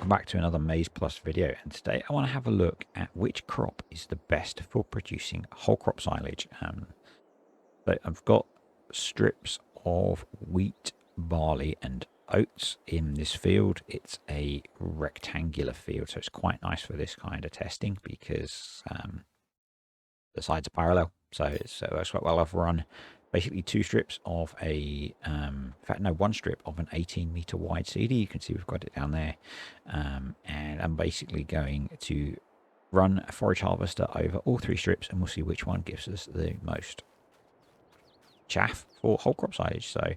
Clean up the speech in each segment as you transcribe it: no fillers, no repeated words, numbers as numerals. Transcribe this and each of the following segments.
welcome back to another MaizePlus video, and today I want to have a look at which crop is the best for producing whole crop silage. So I've got strips of wheat, barley and oats in this field. It's a rectangular field, so it's quite nice for this kind of testing because the sides are parallel, so it works quite well. I've run basically two strips of a, in fact, no, one strip of an 18-meter wide seeder. You can see we've got it down there. And I'm basically going to run a forage harvester over all three strips, and we'll see which one gives us the most chaff for whole crop silage. So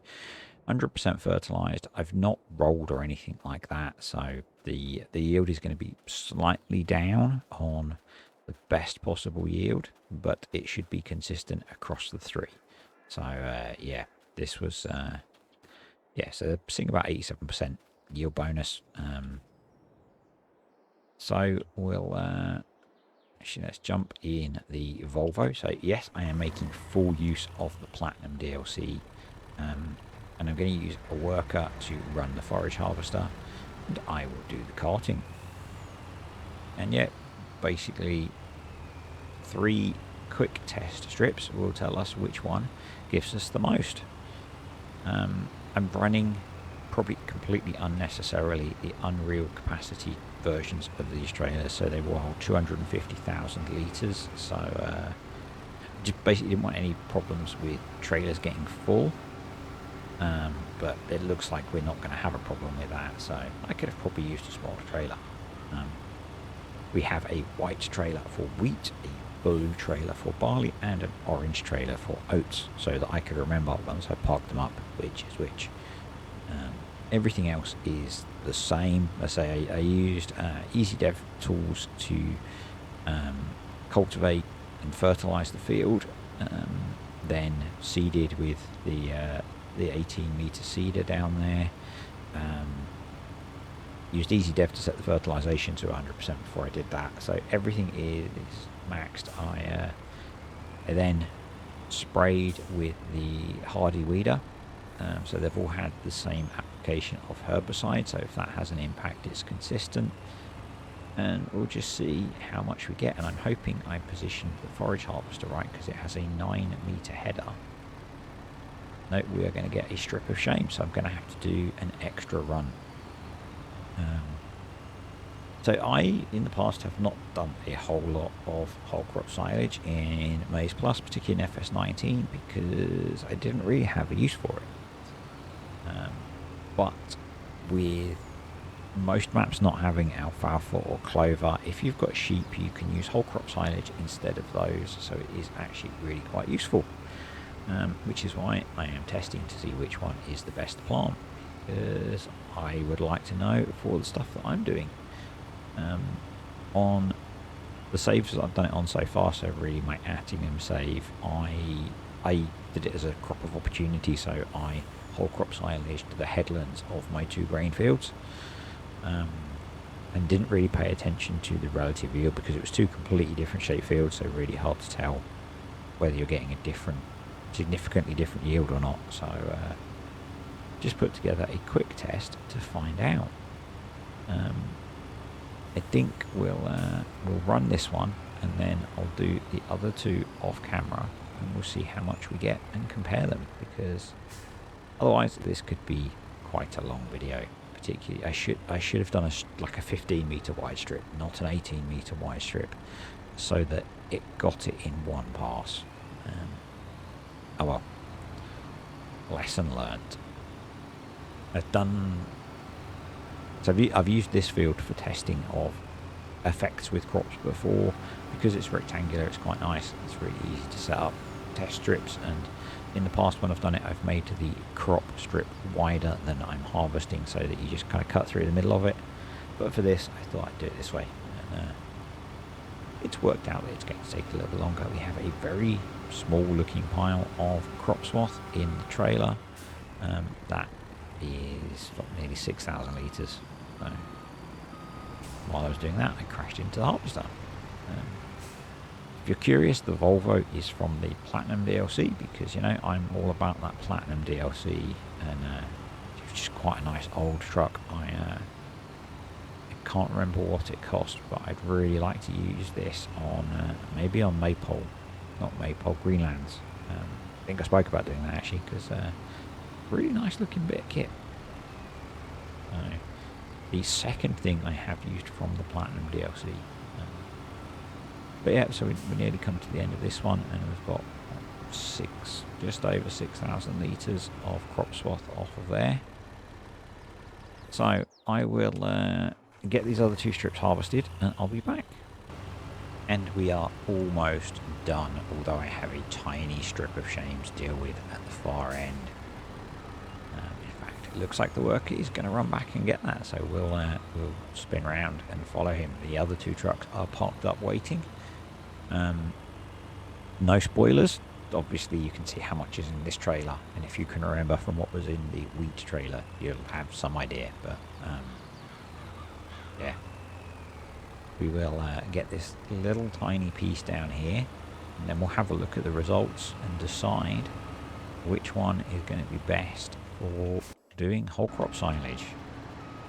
100% fertilized. I've not rolled or anything like that, so the yield is going to be slightly down on the best possible yield, but it should be consistent across the three. So yeah, this was so seeing about 87% yield bonus. So we'll actually, let's jump in the Volvo. So yes, I am making full use of the Platinum DLC, and I'm going to use a worker to run the forage harvester, and I will do the carting. And yet, basically, 3 quick test strips will tell us which one gives us the most. I'm running, probably completely unnecessarily, the Unreal capacity versions of these trailers, so they will hold 250,000 litres. So just basically didn't want any problems with trailers getting full, but it looks like we're not going to have a problem with that, so I could have probably used a smaller trailer. We have a white trailer for wheat, a blue trailer for barley and an orange trailer for oats, so that I could remember once I parked them up which is which. Everything else is the same. Let's say I used EasyDev tools to cultivate and fertilize the field, then seeded with the 18-meter seeder down there. Used EasyDev to set the fertilization to 100% before I did that, so everything is maxed. I then sprayed with the hardy weeder, so they've all had the same application of herbicide, so if that has an impact it's consistent, and we'll just see how much we get. And I'm hoping I positioned the forage harvester right, because it has a 9-meter header. No, we are going to get a strip of shame, so I'm going to have to do an extra run. So I, in the past, have not done a whole lot of whole crop silage in MaizePlus, particularly in FS19, because I didn't really have a use for it. But with most maps not having alfalfa or clover, if you've got sheep, you can use whole crop silage instead of those, so it is actually really quite useful. Which is why I am testing to see which one is the best to plant, because I would like to know for the stuff that I'm doing. On the saves that I've done it on so far, so really my Attingham save, I did it as a crop of opportunity, so I whole crop silaged the headlands of my 2 grain fields, and didn't really pay attention to the relative yield because it was 2 completely different shaped fields, so really hard to tell whether you're getting a significantly different yield or not. So just put together a quick test to find out. I think we'll run this one, and then I'll do the other 2 off camera, and we'll see how much we get and compare them, because otherwise this could be quite a long video. Particularly, I should have done like a 15-meter wide strip, not an 18-meter wide strip, so that it got it in one pass. Oh well, lesson learned. So I've used this field for testing of effects with crops before. Because it's rectangular, it's quite nice. It's really easy to set up test strips, and in the past when I've done it, I've made the crop strip wider than I'm harvesting, so that you just kind of cut through the middle of it. But for this, I thought I'd do it this way, and it's worked out that it's going to take a little bit longer. We have a very small looking pile of crop swath in the trailer. That is nearly 6,000 litres. So while I was doing that, I crashed into the harvester. If you're curious, the Volvo is from the Platinum DLC, because, you know, I'm all about that Platinum DLC, and it's just quite a nice old truck. I can't remember what it cost, but I'd really like to use this on maybe on Maypole, not Maypole, Greenlands. I think I spoke about doing that actually, because really nice looking bit of kit. So the second thing I have used from the Platinum DLC. But yeah, so we nearly come to the end of this one, and we've got just over 6,000 litres of crop swath off of there. So I will get these other 2 strips harvested, and I'll be back. And we are almost done, although I have a tiny strip of shame to deal with at the far end. In fact, it looks like the worker is going to run back and get that, so we'll spin around and follow him. The other 2 trucks are parked up waiting. No spoilers. Obviously, you can see how much is in this trailer, and if you can remember from what was in the wheat trailer, you'll have some idea. But yeah, we will get this little tiny piece down here, and then we'll have a look at the results and decide which one is going to be best for doing whole crop silage.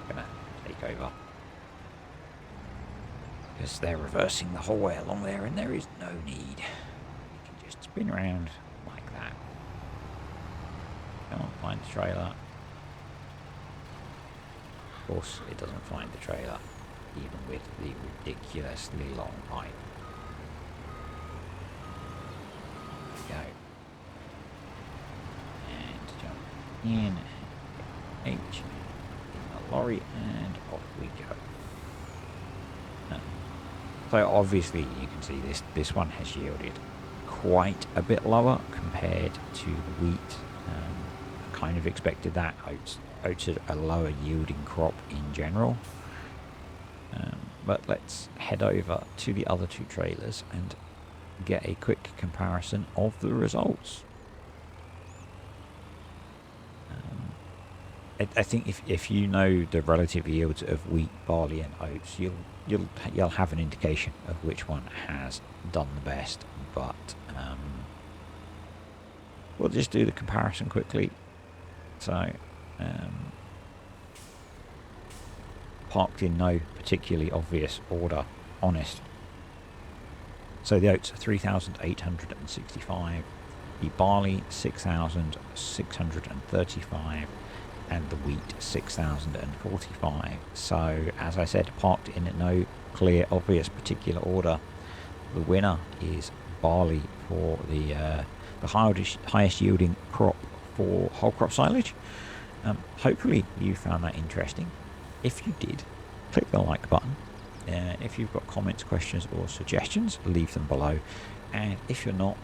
I'm going to take over, because they're reversing the whole way along there, and there is no need. You can just spin around like that. Come on, find the trailer. Of course, it doesn't find the trailer, even with the ridiculously long pipe. There we go. And jump in, H, in the lorry, and off we go. So obviously you can see this one has yielded quite a bit lower compared to the wheat. I kind of expected that. Oats are a lower yielding crop in general. But let's head over to the other 2 trailers and get a quick comparison of the results. I think if you know the relative yields of wheat, barley, and oats, you'll have an indication of which one has done the best. But we'll just do the comparison quickly. So parked in no particularly obvious order, honest. So the oats are 3,865, the barley 6,635, and the wheat 6,045. So as I said, parked in no clear obvious particular order. The winner is barley for the highest yielding crop for whole crop silage. Hopefully you found that interesting. If you did, click the like button. If you've got comments, questions or suggestions, leave them below. And if you're not,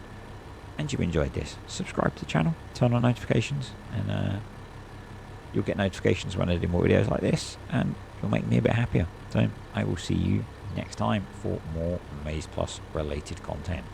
and you enjoyed this, subscribe to the channel, turn on notifications, and you'll get notifications when I do more videos like this, and you'll make me a bit happier. So I will see you next time for more MaizePlus related content.